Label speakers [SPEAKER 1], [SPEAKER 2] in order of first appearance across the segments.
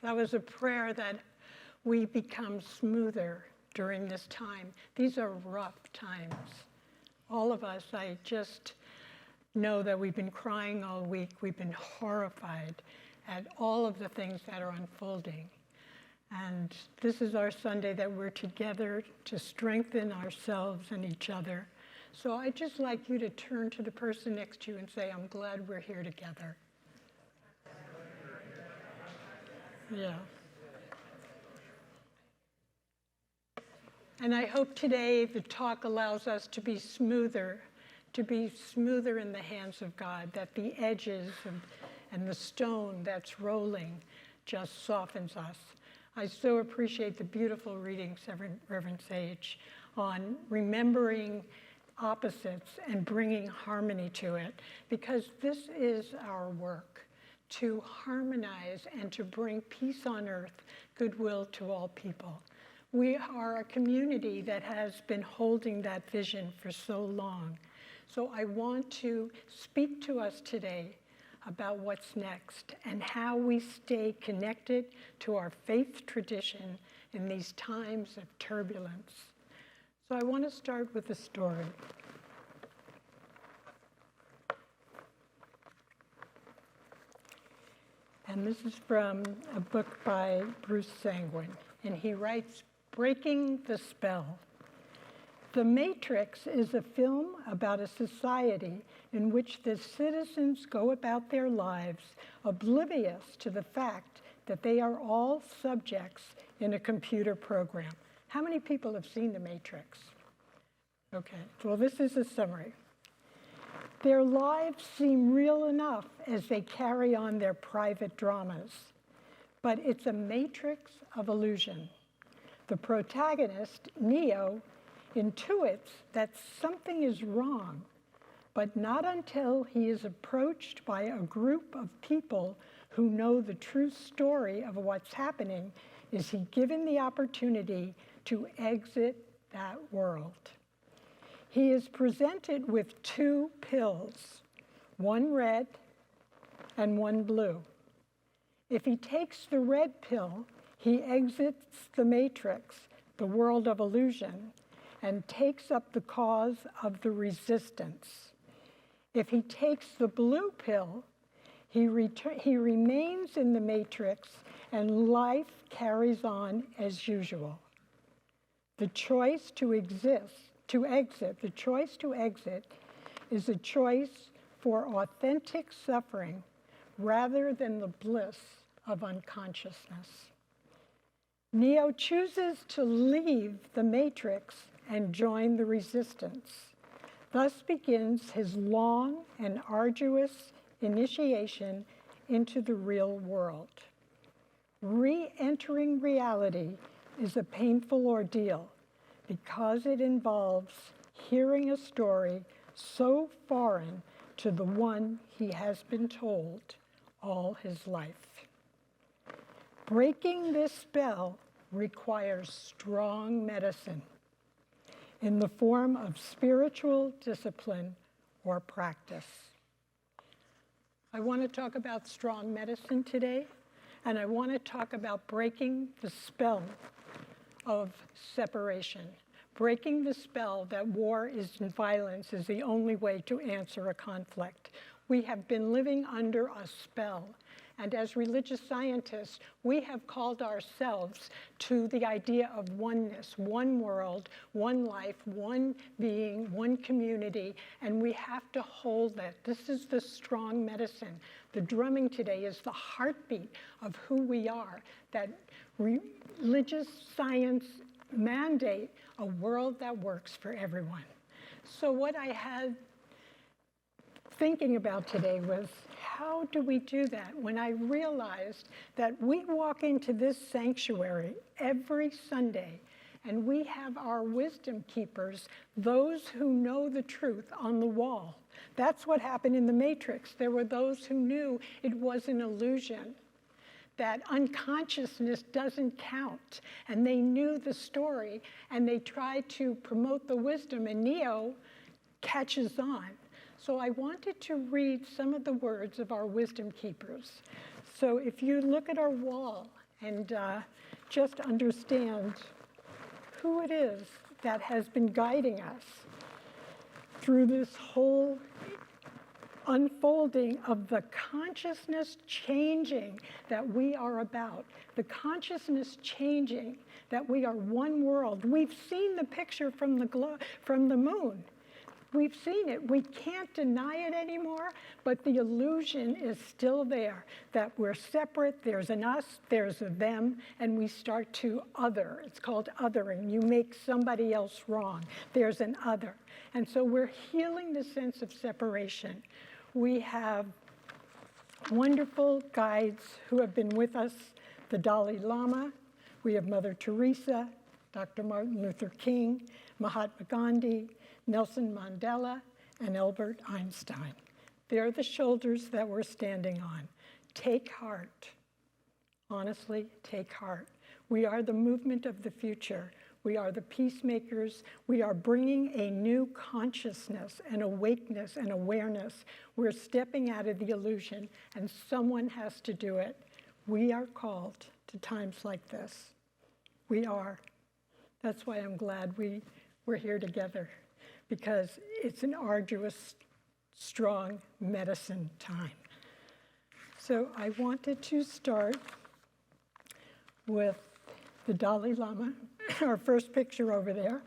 [SPEAKER 1] That was a prayer that we become smoother during this time. These are rough times. All of us, I just know that we've been crying all week. We've been horrified at all of the things that are unfolding. And this is our Sunday that we're together to strengthen ourselves and each other. So I'd just like you to turn to the person next to you and say, I'm glad we're here together. Yeah. And I hope today the talk allows us to be smoother in the hands of God, that the edges and the stone that's rolling just softens us. I so appreciate the beautiful readings, Reverend Sage, on remembering opposites and bringing harmony to it, because this is our work, to harmonize and to bring peace on earth, goodwill to all people. We are a community that has been holding that vision for so long. So I want to speak to us today about what's next and how we stay connected to our faith tradition in these times of turbulence. So I want to start with a story. And this is from a book by Bruce Sanguin, and he writes, Breaking the Spell. The Matrix is a film about a society in which the citizens go about their lives oblivious to the fact that they are all subjects in a computer program. How many people have seen The Matrix? Okay, well, this is a summary. Their lives seem real enough as they carry on their private dramas, but it's a matrix of illusion. The protagonist, Neo, intuits that something is wrong, but not until he is approached by a group of people who know the true story of what's happening is he given the opportunity to exit that world. He is presented with two pills, one red and one blue. If he takes the red pill, he exits the matrix, the world of illusion, and takes up the cause of the resistance. If he takes the blue pill, he remains in the matrix and life carries on as usual. The choice to exit is a choice for authentic suffering rather than the bliss of unconsciousness. Neo chooses to leave the matrix and join the resistance. Thus begins his long and arduous initiation into the real world. Re-entering reality is a painful ordeal because it involves hearing a story so foreign to the one he has been told all his life. Breaking this spell requires strong medicine in the form of spiritual discipline or practice. I want to talk about strong medicine today, and I want to talk about breaking the spell of separation, breaking the spell that war and violence is the only way to answer a conflict. We have been living under a spell. And as religious scientists, we have called ourselves to the idea of oneness, one world, one life, one being, one community, and we have to hold that. This is the strong medicine. The drumming today is the heartbeat of who we are, that religious science mandate a world that works for everyone. So what I had thinking about today was, how do we do that? When I realized that we walk into this sanctuary every Sunday and we have our wisdom keepers, those who know the truth, on the wall. That's what happened in the Matrix. There were those who knew it was an illusion, that unconsciousness doesn't count, and they knew the story and they tried to promote the wisdom, and Neo catches on. So I wanted to read some of the words of our wisdom keepers. So if you look at our wall and just understand who it is that has been guiding us through this whole unfolding of the consciousness changing that we are about, the consciousness changing that we are one world. We've seen the picture from the moon. We've seen it. We can't deny it anymore, but the illusion is still there, that we're separate, there's an us, there's a them, and we start to other. It's called othering. You make somebody else wrong. There's an other. And so we're healing the sense of separation. We have wonderful guides who have been with us, the Dalai Lama, we have Mother Teresa, Dr. Martin Luther King, Mahatma Gandhi, Nelson Mandela, and Albert Einstein. They're the shoulders that we're standing on. Take heart. Honestly, take heart. We are the movement of the future. We are the peacemakers. We are bringing a new consciousness and awakeness and awareness. We're stepping out of the illusion, and someone has to do it. We are called to times like this. We are. That's why I'm glad we're here together, because it's an arduous, strong medicine time. So I wanted to start with the Dalai Lama, our first picture over there.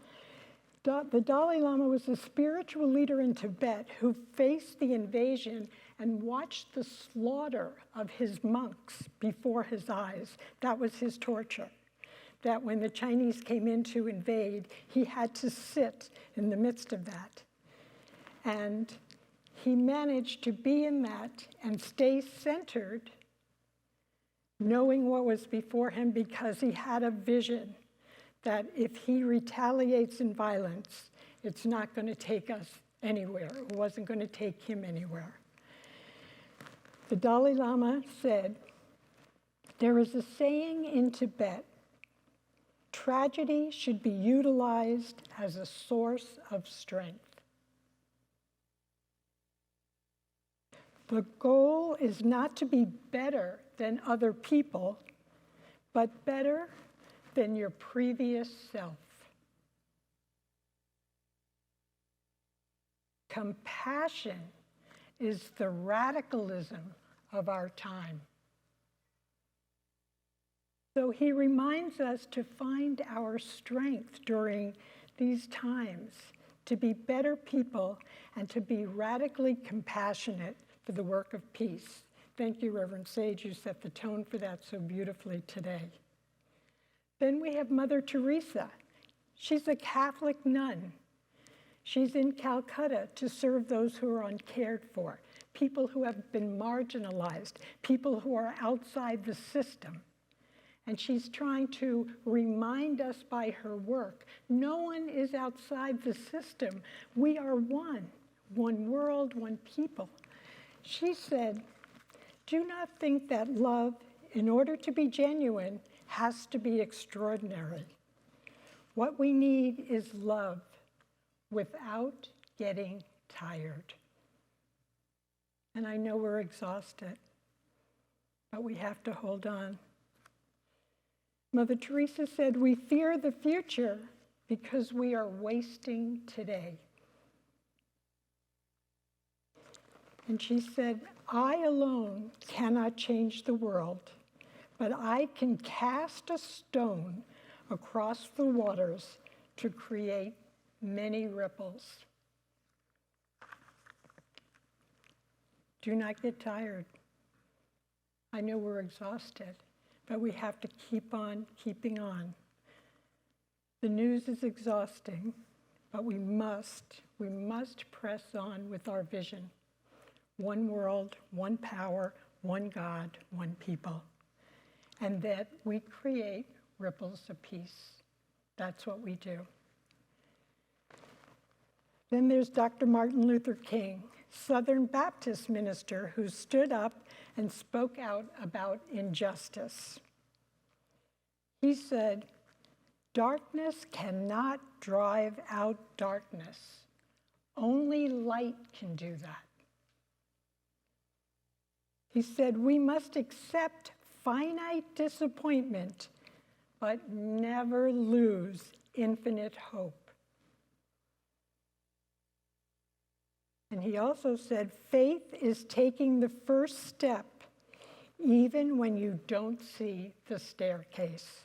[SPEAKER 1] The Dalai Lama was a spiritual leader in Tibet who faced the invasion and watched the slaughter of his monks before his eyes. That was his torture. That when the Chinese came in to invade, he had to sit in the midst of that. And he managed to be in that and stay centered, knowing what was before him, because he had a vision that if he retaliates in violence, it's not going to take us anywhere. It wasn't going to take him anywhere. The Dalai Lama said, "There is a saying in Tibet, tragedy should be utilized as a source of strength. The goal is not to be better than other people, but better than your previous self. Compassion is the radicalism of our time." So he reminds us to find our strength during these times, to be better people and to be radically compassionate for the work of peace. Thank you, Reverend Sage. You set the tone for that so beautifully today. Then we have Mother Teresa. She's a Catholic nun. She's in Calcutta to serve those who are uncared for, people who have been marginalized, people who are outside the system. And she's trying to remind us by her work, no one is outside the system. We are one world, one people. She said, "Do not think that love, in order to be genuine, has to be extraordinary. What we need is love without getting tired." And I know we're exhausted, but we have to hold on. Mother Teresa said, "We fear the future because we are wasting today." And she said, "I alone cannot change the world, but I can cast a stone across the waters to create many ripples." Do not get tired. I know we're exhausted, but we have to keep on keeping on. The news is exhausting, but we must press on with our vision. One world, one power, one God, one people. And that we create ripples of peace. That's what we do. Then there's Dr. Martin Luther King, Southern Baptist minister who stood up and spoke out about injustice. He said, "Darkness cannot drive out darkness. Only light can do that." He said, "We must accept finite disappointment, but never lose infinite hope. And he also said, faith is taking the first step even when you don't see the staircase.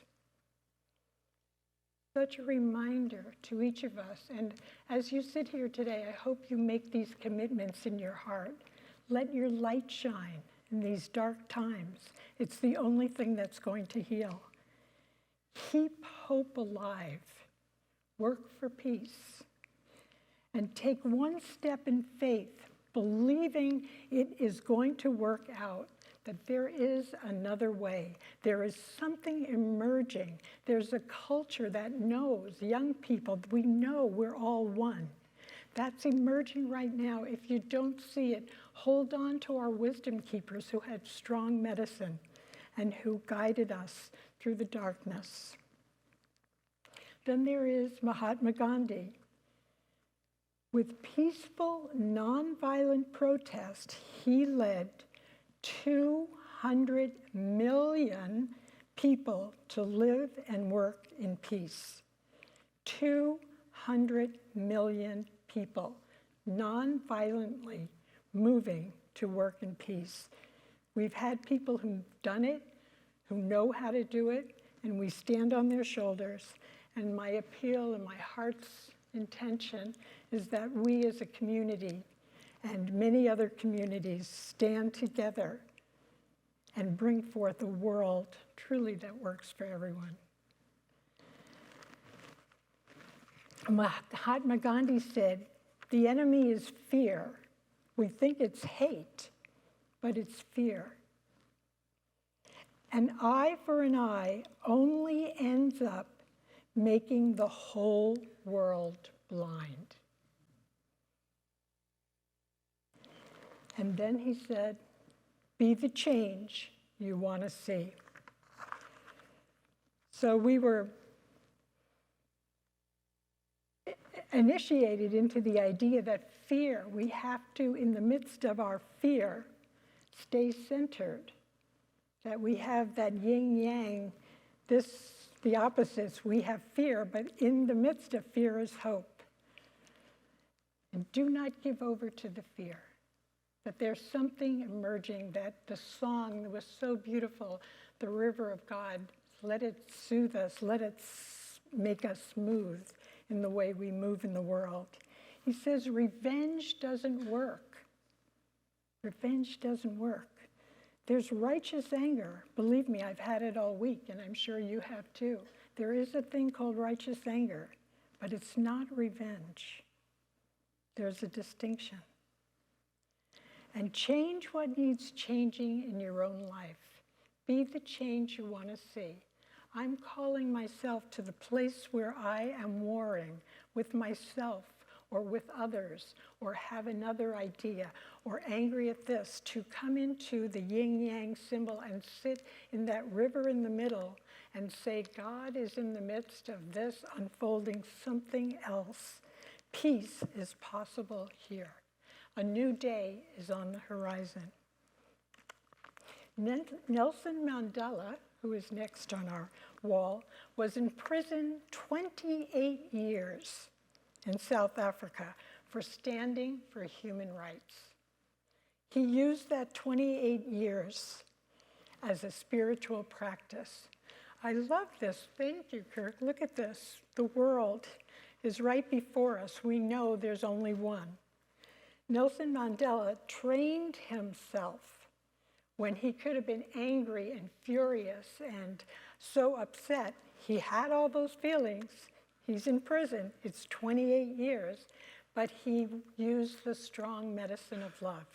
[SPEAKER 1] Such a reminder to each of us. And as you sit here today, I hope you make these commitments in your heart. Let your light shine in these dark times. It's the only thing that's going to heal. Keep hope alive. Work for peace. And take one step in faith, believing it is going to work out, that there is another way. There is something emerging. There's a culture that knows, young people, we know we're all one. That's emerging right now. If you don't see it, hold on to our wisdom keepers who had strong medicine and who guided us through the darkness. Then there is Mahatma Gandhi. With peaceful, nonviolent protest, he led 200 million people to live and work in peace. 200 million people non-violently moving to work in peace. We've had people who've done it, who know how to do it, and we stand on their shoulders. And my appeal and my heart's intention is that we as a community and many other communities stand together and bring forth a world truly that works for everyone. Mahatma Gandhi said, the enemy is fear. We think it's hate, but it's fear. An eye for an eye only ends up making the whole world blind. And then he said, be the change you want to see. So we were initiated into the idea that fear, we have to, in the midst of our fear, stay centered. That we have that yin-yang, the opposites. We have fear, but in the midst of fear is hope. And do not give over to the fear. That there's something emerging, that the song that was so beautiful, the river of God, let it soothe us, let it make us smooth in the way we move in the world. He says revenge doesn't work. Revenge doesn't work. There's righteous anger. Believe me, I've had it all week, and I'm sure you have too. There is a thing called righteous anger, but it's not revenge. There's a distinction. And change what needs changing in your own life. Be the change you want to see. I'm calling myself to the place where I am warring with myself or with others, or have another idea, or angry at this, to come into the yin-yang symbol and sit in that river in the middle and say, God is in the midst of this unfolding something else. Peace is possible here. A new day is on the horizon. Nelson Mandela, who is next on our wall, was in prison 28 years in South Africa for standing for human rights. He used that 28 years as a spiritual practice. I love this. Thank you, Kirk. Look at this. The world is right before us. We know there's only one. Nelson Mandela trained himself when he could have been angry and furious and so upset. He had all those feelings. He's in prison. It's 28 years. But he used the strong medicine of love.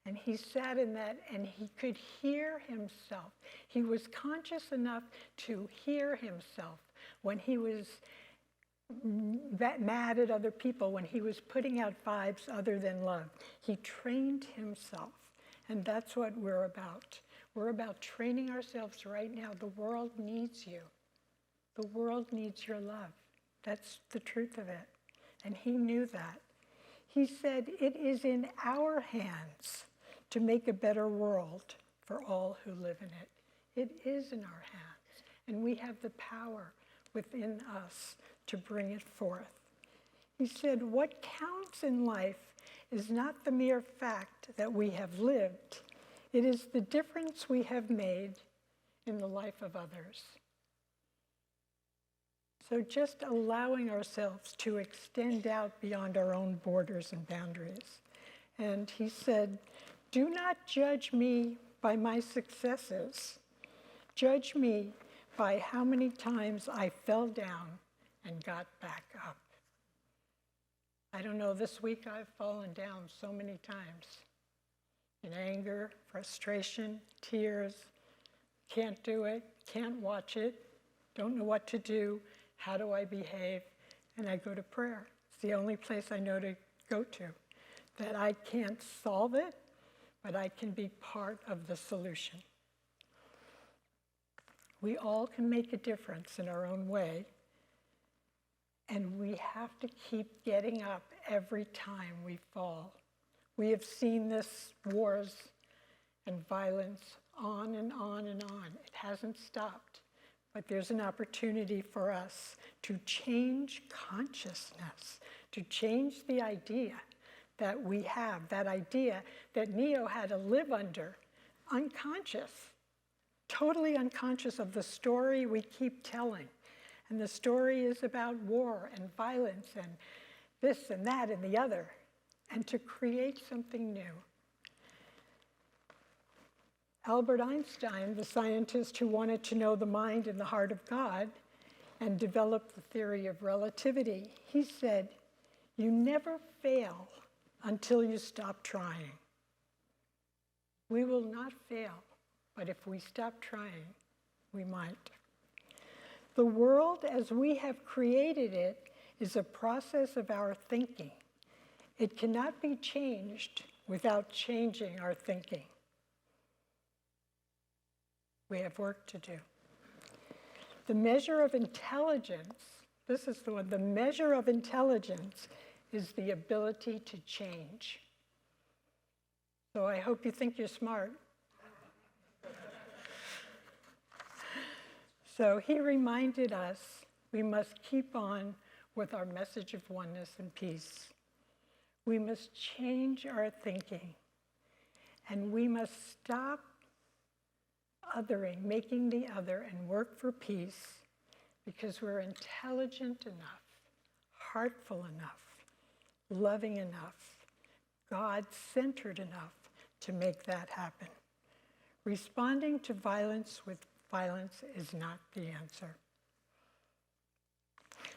[SPEAKER 1] And he sat in that and he could hear himself. He was conscious enough to hear himself when he was mad at other people, when he was putting out vibes other than love. He trained himself. And that's what we're about. We're about training ourselves right now. The world needs you. The world needs your love. That's the truth of it. And he knew that. He said, it is in our hands to make a better world for all who live in it. It is in our hands, and we have the power within us to bring it forth. He said, what counts in life is not the mere fact that we have lived. It is the difference we have made in the life of others. So just allowing ourselves to extend out beyond our own borders and boundaries. And he said, do not judge me by my successes. Judge me by how many times I fell down and got back up. I don't know, this week I've fallen down so many times. In anger, frustration, tears, can't do it, can't watch it, don't know what to do, how do I behave? And I go to prayer. It's the only place I know to go to. That I can't solve it, but I can be part of the solution. We all can make a difference in our own way, and we have to keep getting up every time we fall. We have seen this wars and violence on and on and on. It hasn't stopped, but there's an opportunity for us to change consciousness, to change the idea that we have, that idea that Neo had to live under, unconscious, totally unconscious of the story we keep telling. And the story is about war and violence and this and that and the other, and to create something new. Albert Einstein, the scientist who wanted to know the mind and the heart of God and developed the theory of relativity, he said, you never fail until you stop trying. We will not fail, but if we stop trying, we might. The world as we have created it is a process of our thinking. It cannot be changed without changing our thinking. We have work to do. The measure of intelligence, this is the one, the measure of intelligence is the ability to change. So I hope you think you're smart. So he reminded us we must keep on with our message of oneness and peace. We must change our thinking, and we must stop othering, making the other, and work for peace, because we're intelligent enough, heartful enough, loving enough, God-centered enough to make that happen. Responding to violence with violence is not the answer.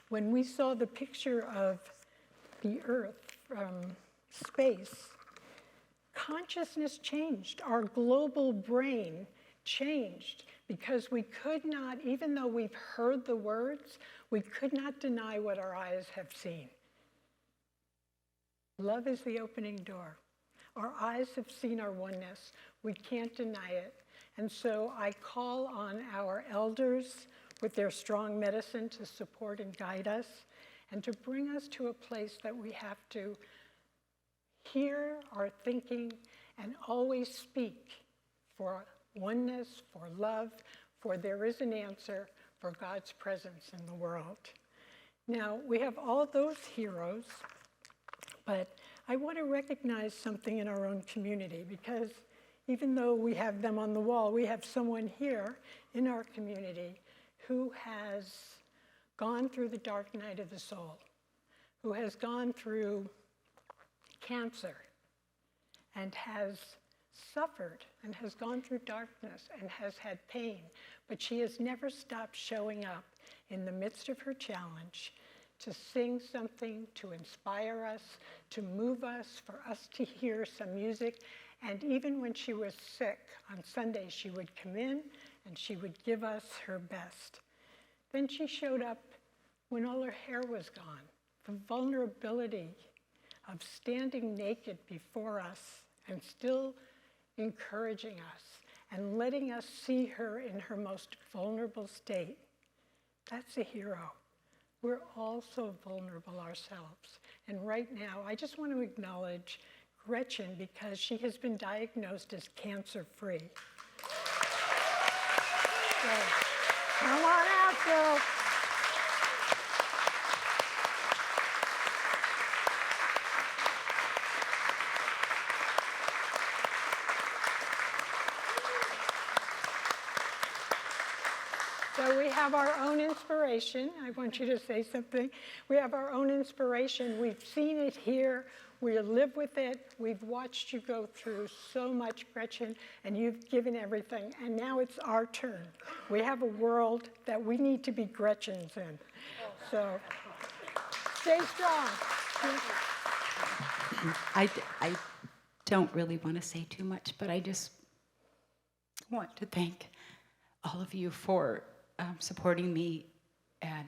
[SPEAKER 1] When we saw the picture of the Earth from space, consciousness changed. Our global brain changed because we could not, even though we've heard the words, we could not deny what our eyes have seen. Love is the opening door. Our eyes have seen our oneness. We can't deny it. And so I call on our elders with their strong medicine to support and guide us and to bring us to a place that we have to hear our thinking and always speak for oneness, for love, for there is an answer, for God's presence in the world. Now, we have all those heroes, but I want to recognize something in our own community, because even though we have them on the wall, we have someone here in our community who has gone through the dark night of the soul, who has gone through cancer and has suffered and has gone through darkness and has had pain, but she has never stopped showing up in the midst of her challenge to sing something, to inspire us, to move us, for us to hear some music. And even when she was sick on Sunday, she would come in and she would give us her best. Then she showed up when all her hair was gone. The vulnerability of standing naked before us and still encouraging us and letting us see her in her most vulnerable state. That's a hero. We're all so vulnerable ourselves. And right now, I just want to acknowledge Gretchen, because she has been diagnosed as cancer-free. So, come on out, Phil. So we have our own inspiration. I want you to say something. We have our own inspiration. We've seen it here. We live with it. We've watched you go through so much, Gretchen, and you've given everything. And now it's our turn. We have a world that we need to be Gretchens in. So stay strong.
[SPEAKER 2] I don't really want to say too much, but I just want to thank all of you for supporting me and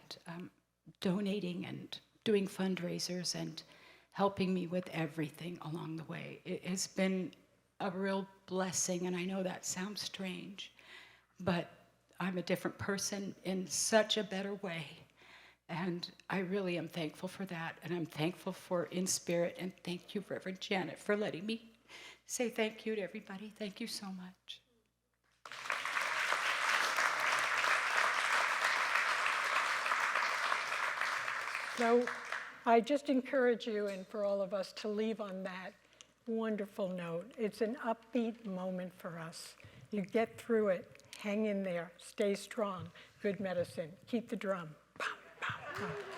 [SPEAKER 2] donating and doing fundraisers and helping me with everything along the way. It has been a real blessing, and I know that sounds strange, but I'm a different person in such a better way. And I really am thankful for that, and I'm thankful for InSpirit, and thank you, Reverend Janet, for letting me say thank you to everybody. Thank you so much.
[SPEAKER 1] So I just encourage you and for all of us to leave on that wonderful note. It's an upbeat moment for us. You get through it. Hang in there. Stay strong. Good medicine. Keep the drum. Pow, pow, pow.